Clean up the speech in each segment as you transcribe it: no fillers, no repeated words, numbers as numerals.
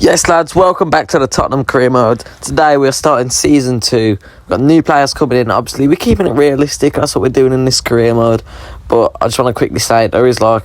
Yes, lads, welcome back to the Tottenham Career Mode. Today we're starting Season 2. We've got new players coming in, obviously. We're keeping it realistic, that's what we're doing in this Career Mode. But I just want to quickly say, there is my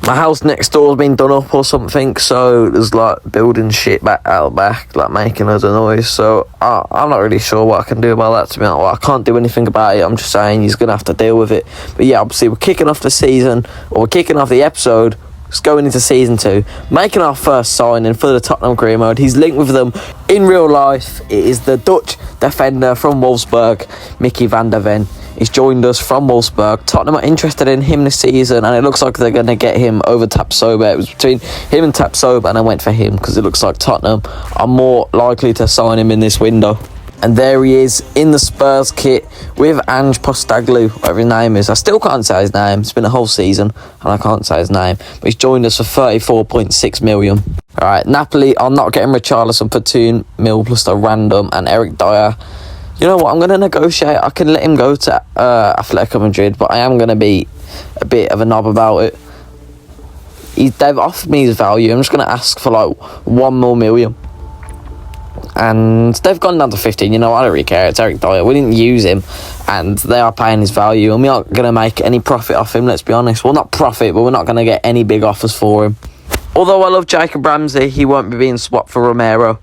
house next door has been done up or something, so there's building shit back out back, making loads of noise. So I'm not really sure what I can do about that, to be honest. Well, I can't do anything about it, I'm just saying he's going to have to deal with it. But yeah, obviously we're kicking off the season, or we're kicking off the episode, going into Season 2, making our first signing for the Tottenham Career Mode. He's linked with them in real life. It is the Dutch defender from Wolfsburg, Mickey van der Ven. He's joined us from Wolfsburg. Tottenham are interested in him this season, and it looks like they're going to get him over Tapsoba. It was between him and Tapsoba, and I went for him because it looks like Tottenham are more likely to sign him in this window. And there he is in the Spurs kit with Ange Postecoglou, whatever his name is. I still can't say his name. It's been a whole season and I can't say his name. But he's joined us for 34.6 million. Alright, Napoli are not getting Richarlison for 2 mil plus the random and Eric Dyer. You know what? I'm going to negotiate. I can let him go to Atletico Madrid, but I am going to be a bit of a knob about it. They've offered me his value. I'm just going to ask for 1 more million. And they've gone down to 15. You know, I don't really care. It's Eric Dyer. We didn't use him, and they are paying his value, and we're not going to make any profit off him, let's be honest. Well, not profit, but we're not going to get any big offers for him. Although I love Jacob Ramsey, he won't be being swapped for Romero,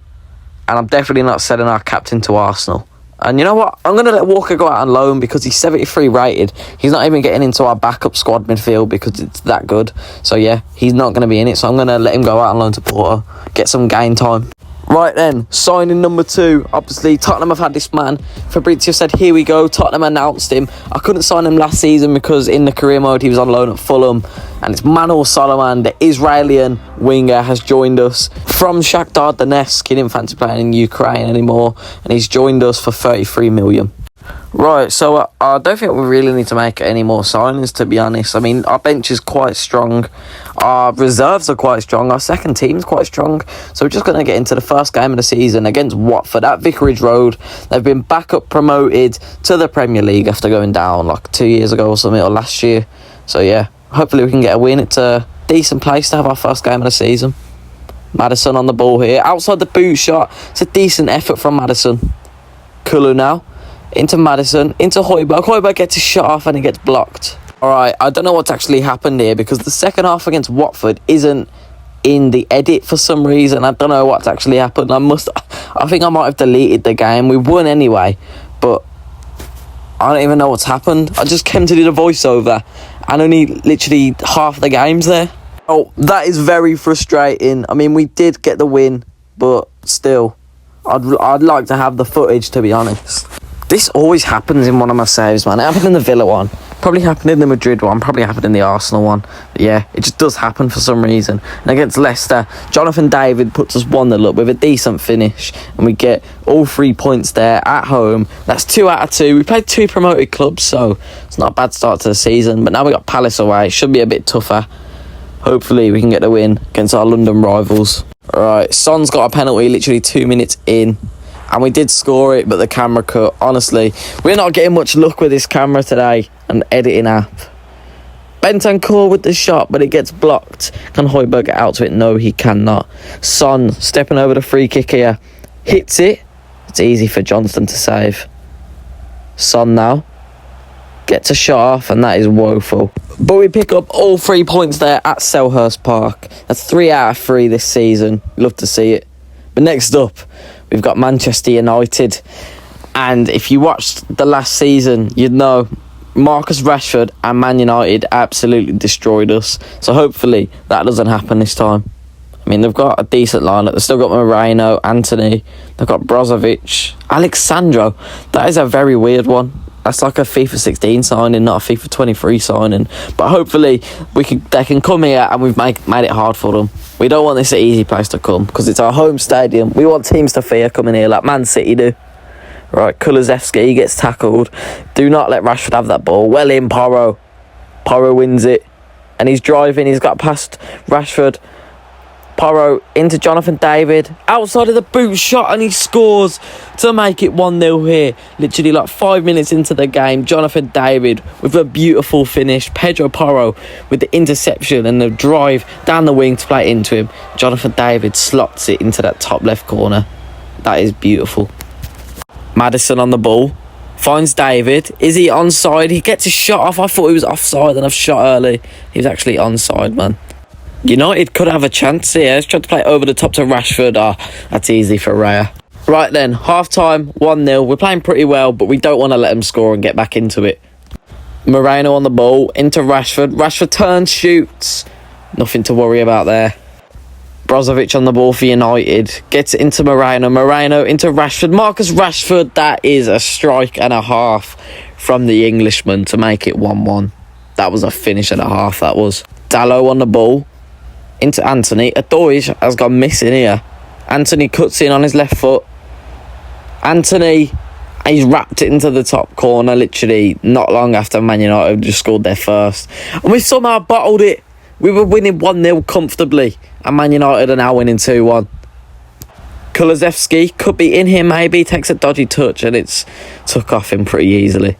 and I'm definitely not selling our captain to Arsenal. And you know what? I'm going to let Walker go out on loan because he's 73 rated. He's not even getting into our backup squad midfield because it's that good. So yeah, he's not going to be in it, so I'm going to let him go out on loan to Porto, get some game time. Right then, signing number 2. Obviously, Tottenham have had this man. Fabrizio said, here we go. Tottenham announced him. I couldn't sign him last season because in the career mode he was on loan at Fulham. And it's Manor Solomon, the Israeli winger, has joined us from Shakhtar Donetsk. He didn't fancy playing in Ukraine anymore. And he's joined us for 33 million. Right, so I don't think we really need to make any more signings, to be honest. I mean, our bench is quite strong. Our reserves are quite strong. Our second team's quite strong. So we're just going to get into the first game of the season against Watford at Vicarage Road. They've been back up promoted to the Premier League after going down 2 years ago or something, or last year. So yeah, hopefully we can get a win. It's a decent place to have our first game of the season. Maddison on the ball here. Outside the boot shot. It's a decent effort from Maddison. Kulu now. Into Maddison, into Højbjerg. Højbjerg gets his shot off and it gets blocked. Alright, I don't know what's actually happened here because the second half against Watford isn't in the edit for some reason. I don't know what's actually happened. I think I might have deleted the game. We won anyway, but I don't even know what's happened. I just came to do the voiceover and only literally half the game's there. Oh, that is very frustrating. I mean, we did get the win, but still, I'd like to have the footage, to be honest. This always happens in one of my saves, man. It happened in the Villa one. Probably happened in the Madrid one. Probably happened in the Arsenal one. But yeah, it just does happen for some reason. And against Leicester, Jonathan David puts us 1-0 up with a decent finish. And we get all 3 points there at home. That's 2 out of 2. We played 2 promoted clubs, so it's not a bad start to the season. But now we got Palace away. It should be a bit tougher. Hopefully we can get the win against our London rivals. Alright, Son's got a penalty literally 2 minutes in. And we did score it, but the camera cut. Honestly, we're not getting much luck with this camera today and editing app. Bentancur with the shot, but it gets blocked. Can Højbjerg get out to it? No, he cannot. Son stepping over the free kick here. Hits it. It's easy for Johnston to save. Son now gets a shot off, and that is woeful. But we pick up all 3 points there at Selhurst Park. That's 3 out of 3 this season. Love to see it. But next up, we've got Manchester United. And if you watched the last season, you'd know Marcus Rashford and Man United absolutely destroyed us. So hopefully that doesn't happen this time. I mean, they've got a decent lineup. They've still got Moreno, Anthony. They've got Brozovic. Alexandro. That is a very weird one. That's like a FIFA 16 signing, not a FIFA 23 signing. But hopefully they can come here and we've made it hard for them. We don't want this an easy place to come because it's our home stadium. We want teams to fear coming here like Man City do. Right, Kulusevski gets tackled. Do not let Rashford have that ball. Well in, Porro. Porro wins it. And he's driving. He's got past Rashford. Porro into Jonathan David. Outside of the boot shot, and he scores to make it 1-0 here. Literally like 5 minutes into the game, Jonathan David with a beautiful finish. Pedro Porro with the interception and the drive down the wing to play into him. Jonathan David slots it into that top left corner. That is beautiful. Maddison on the ball. Finds David. Is he onside? He gets a shot off. I thought he was offside and I've shot early. He was actually onside, man. United could have a chance here. Let's try to play over the top to Rashford. That's easy for Raya. Right then, half-time, 1-0. We're playing pretty well, but we don't want to let them score and get back into it. Moreno on the ball, into Rashford. Rashford turns, shoots. Nothing to worry about there. Brozovic on the ball for United. Gets it into Moreno. Moreno into Rashford. Marcus Rashford. That is a strike and a half from the Englishman to make it 1-1. That was a finish and a half, that was. Dalot on the ball. Into Anthony. Adoy has gone missing here. Anthony cuts in on his left foot. Anthony, he's wrapped it into the top corner, literally not long after Man United just scored their first. And we somehow bottled it. We were winning 1-0 comfortably. And Man United are now winning 2-1. Kulusevski could be in here maybe. Takes a dodgy touch and it's took off him pretty easily.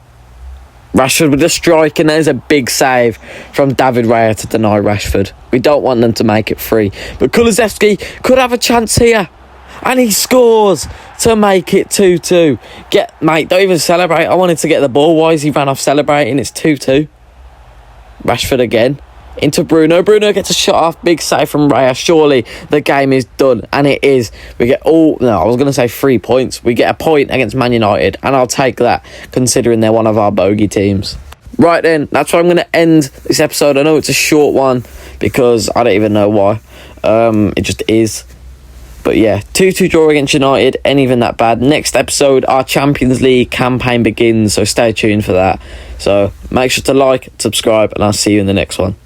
Rashford with a strike, and there's a big save from David Raya to deny Rashford. We don't want them to make it free. But Kulusevski could have a chance here. And he scores to make it 2-2. Mate, don't even celebrate. I wanted to get the ball. Why is he ran off celebrating? It's 2-2. Rashford again. Into Bruno. Bruno gets a shot off. Big save from Raya. Surely the game is done. And it is. We get I was going to say 3 points. We get a point against Man United. And I'll take that, considering they're one of our bogey teams. Right then, that's where I'm going to end this episode. I know it's a short one because I don't even know why. It just is. But yeah, 2-2 draw against United. Ain't even that bad. Next episode, our Champions League campaign begins. So stay tuned for that. So make sure to like, subscribe, and I'll see you in the next one.